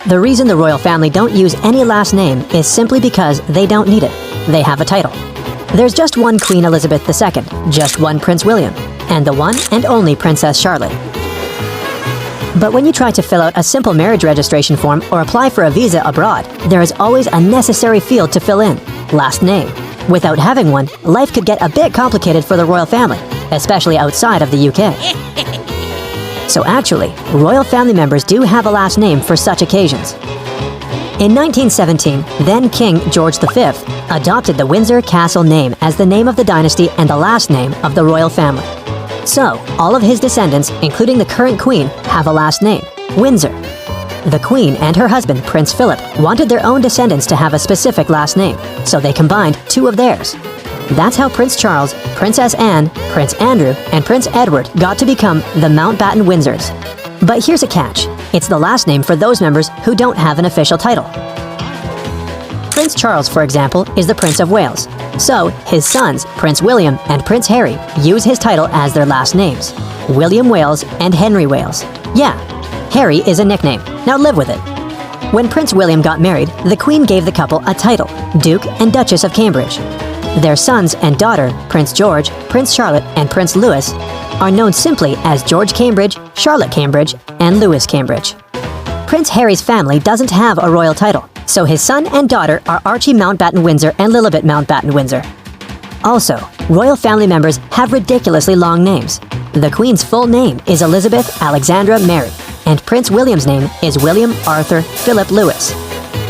The reason the royal family don't use any last name is simply because they don't need it. They have a title. There's just one Queen Elizabeth II, just one Prince William, and the one and only Princess Charlotte. But when you try to fill out a simple marriage registration form or apply for a visa abroad, there is always a necessary field to fill in: last name. Without having one, life could get a bit complicated for the royal family, especially outside of the UK. So actually, royal family members do have a last name for such occasions. In 1917, then King George V adopted the Windsor Castle name as the name of the dynasty and the last name of the royal family. So, all of his descendants, including the current Queen, have a last name: Windsor. The Queen and her husband, Prince Philip, wanted their own descendants to have a specific last name, so they combined two of theirs. That's how Prince Charles, Princess Anne, Prince Andrew, and Prince Edward got to become the Mountbatten Windsors. But here's a catch: it's the last name for those members who don't have an official title. Prince Charles, for example, is the Prince of Wales. So, his sons, Prince William and Prince Harry, use his title as their last names: William Wales and Henry Wales. Yeah, Harry is a nickname. Now live with it. When Prince William got married, the Queen gave the couple a title: Duke and Duchess of Cambridge. Their sons and daughter, Prince George, Prince Charlotte, and Prince Louis, are known simply as George Cambridge, Charlotte Cambridge, and Louis Cambridge. Prince Harry's family doesn't have a royal title, so his son and daughter are Archie Mountbatten Windsor and Lilibet Mountbatten Windsor. Also, royal family members have ridiculously long names. The Queen's full name is Elizabeth Alexandra Mary, and Prince William's name is William Arthur Philip Louis.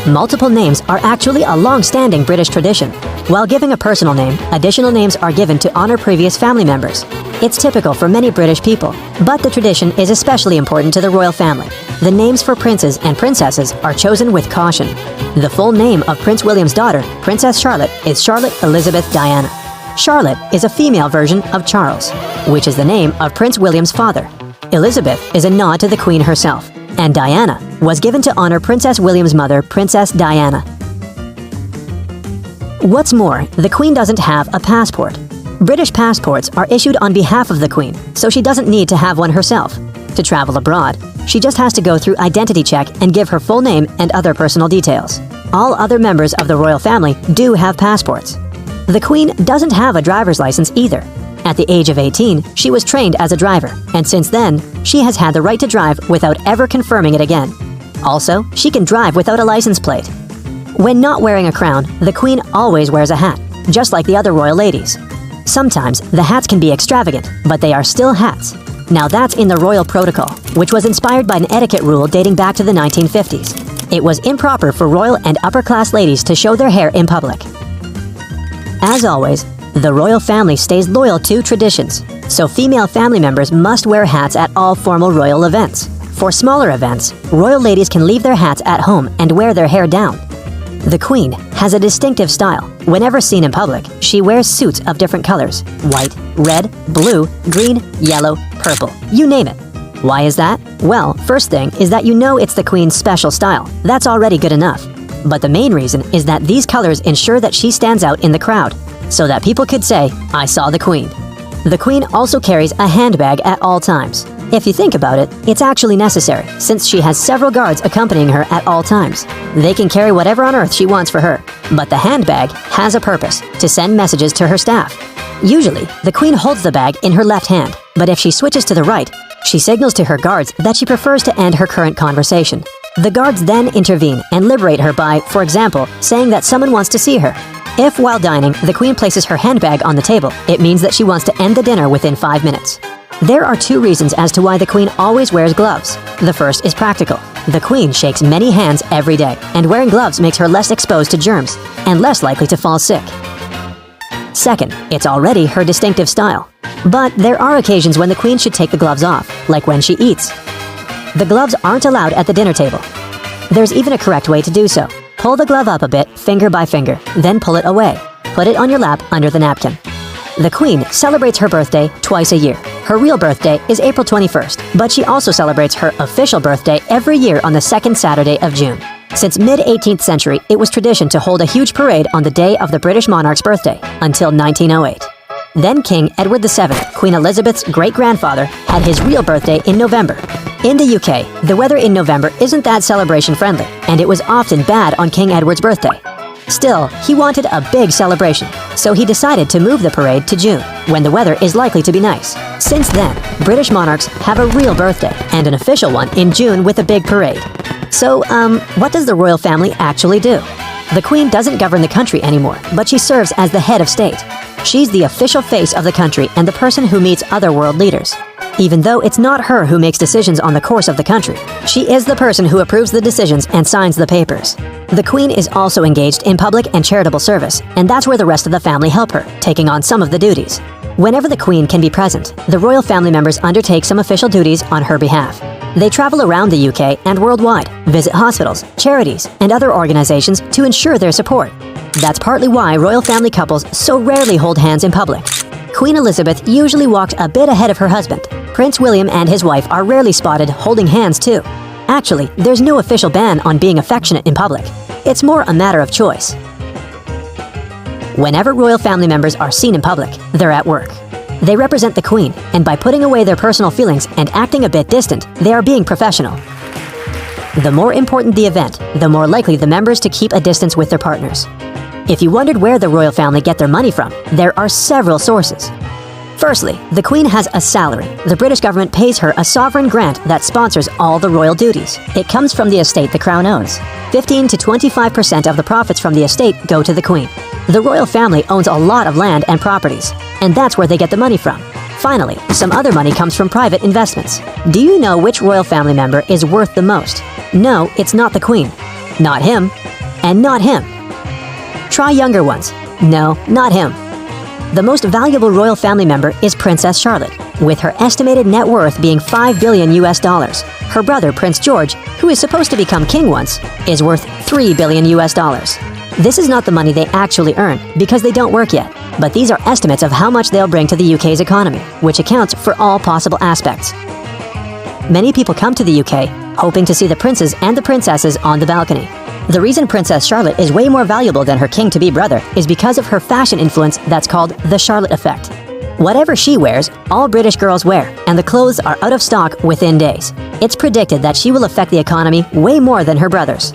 Multiple names are actually a long-standing British tradition. While giving a personal name, additional names are given to honor previous family members. It's typical for many British people, but the tradition is especially important to the royal family. The names for princes and princesses are chosen with caution. The full name of Prince William's daughter, Princess Charlotte, is Charlotte Elizabeth Diana. Charlotte is a female version of Charles, which is the name of Prince William's father. Elizabeth is a nod to the Queen herself, and Diana was given to honor Princess William's mother, Princess Diana. What's more, the Queen doesn't have a passport. British passports are issued on behalf of the Queen, so she doesn't need to have one herself. To travel abroad, she just has to go through identity check and give her full name and other personal details. All other members of the royal family do have passports. The Queen doesn't have a driver's license either. At the age of 18, she was trained as a driver, and since then, she has had the right to drive without ever confirming it again. Also, she can drive without a license plate. When not wearing a crown, the Queen always wears a hat, just like the other royal ladies. Sometimes, the hats can be extravagant, but they are still hats. Now that's in the royal protocol, which was inspired by an etiquette rule dating back to the 1950s. It was improper for royal and upper-class ladies to show their hair in public. As always, the royal family stays loyal to traditions, so female family members must wear hats at all formal royal events. For smaller events, royal ladies can leave their hats at home and wear their hair down. The Queen has a distinctive style. Whenever seen in public, she wears suits of different colors: white, red, blue, green, yellow, purple, you name it. Why is that? Well, first thing is that you know it's the Queen's special style. That's already good enough. But the main reason is that these colors ensure that she stands out in the crowd, so that people could say, "I saw the Queen." The Queen also carries a handbag at all times. If you think about it, it's actually necessary, since she has several guards accompanying her at all times. They can carry whatever on earth she wants for her, but the handbag has a purpose: to send messages to her staff. Usually, the Queen holds the bag in her left hand, but if she switches to the right, she signals to her guards that she prefers to end her current conversation. The guards then intervene and liberate her by, for example, saying that someone wants to see her. If while dining, the Queen places her handbag on the table, it means that she wants to end the dinner within 5 minutes. There are 2 reasons as to why the Queen always wears gloves. The first is practical. The Queen shakes many hands every day, and wearing gloves makes her less exposed to germs and less likely to fall sick. Second, it's already her distinctive style. But there are occasions when the Queen should take the gloves off, like when she eats. The gloves aren't allowed at the dinner table. There's even a correct way to do so. Pull the glove up a bit, finger by finger, then pull it away. Put it on your lap under the napkin. The Queen celebrates her birthday twice a year. Her real birthday is April 21st, but she also celebrates her official birthday every year on the second Saturday of June. Since mid-18th century, it was tradition to hold a huge parade on the day of the British monarch's birthday, until 1908. Then King Edward VII, Queen Elizabeth's great-grandfather, had his real birthday in November. In the UK, the weather in November isn't that celebration-friendly, and it was often bad on King Edward's birthday. Still, he wanted a big celebration, so he decided to move the parade to June, when the weather is likely to be nice. Since then, British monarchs have a real birthday, and an official one in June with a big parade. So, what does the royal family actually do? The Queen doesn't govern the country anymore, but she serves as the head of state. She's the official face of the country and the person who meets other world leaders. Even though it's not her who makes decisions on the course of the country, she is the person who approves the decisions and signs the papers. The Queen is also engaged in public and charitable service, and that's where the rest of the family help her, taking on some of the duties. Whenever the Queen can be present, the royal family members undertake some official duties on her behalf. They travel around the UK and worldwide, visit hospitals, charities, and other organizations to ensure their support. That's partly why royal family couples so rarely hold hands in public. Queen Elizabeth usually walked a bit ahead of her husband. Prince William and his wife are rarely spotted holding hands too. Actually, there's no official ban on being affectionate in public. It's more a matter of choice. Whenever royal family members are seen in public, they're at work. They represent the Queen, and by putting away their personal feelings and acting a bit distant, they are being professional. The more important the event, the more likely the members to keep a distance with their partners. If you wondered where the royal family get their money from, there are several sources. Firstly, the Queen has a salary. The British government pays her a sovereign grant that sponsors all the royal duties. It comes from the estate the Crown owns. 15 to 25% of the profits from the estate go to the Queen. The royal family owns a lot of land and properties, and that's where they get the money from. Finally, some other money comes from private investments. Do you know which royal family member is worth the most? No, it's not the Queen. Not him. And not him. Try younger ones. No, not him. The most valuable royal family member is Princess Charlotte, with her estimated net worth being $5 billion US. Her brother, Prince George, who is supposed to become king once, is worth $3 billion US. This is not the money they actually earn, because they don't work yet, but these are estimates of how much they'll bring to the UK's economy, which accounts for all possible aspects. Many people come to the UK hoping to see the princes and the princesses on the balcony. The reason Princess Charlotte is way more valuable than her king-to-be brother is because of her fashion influence that's called the Charlotte effect. Whatever she wears, all British girls wear, and the clothes are out of stock within days. It's predicted that she will affect the economy way more than her brothers.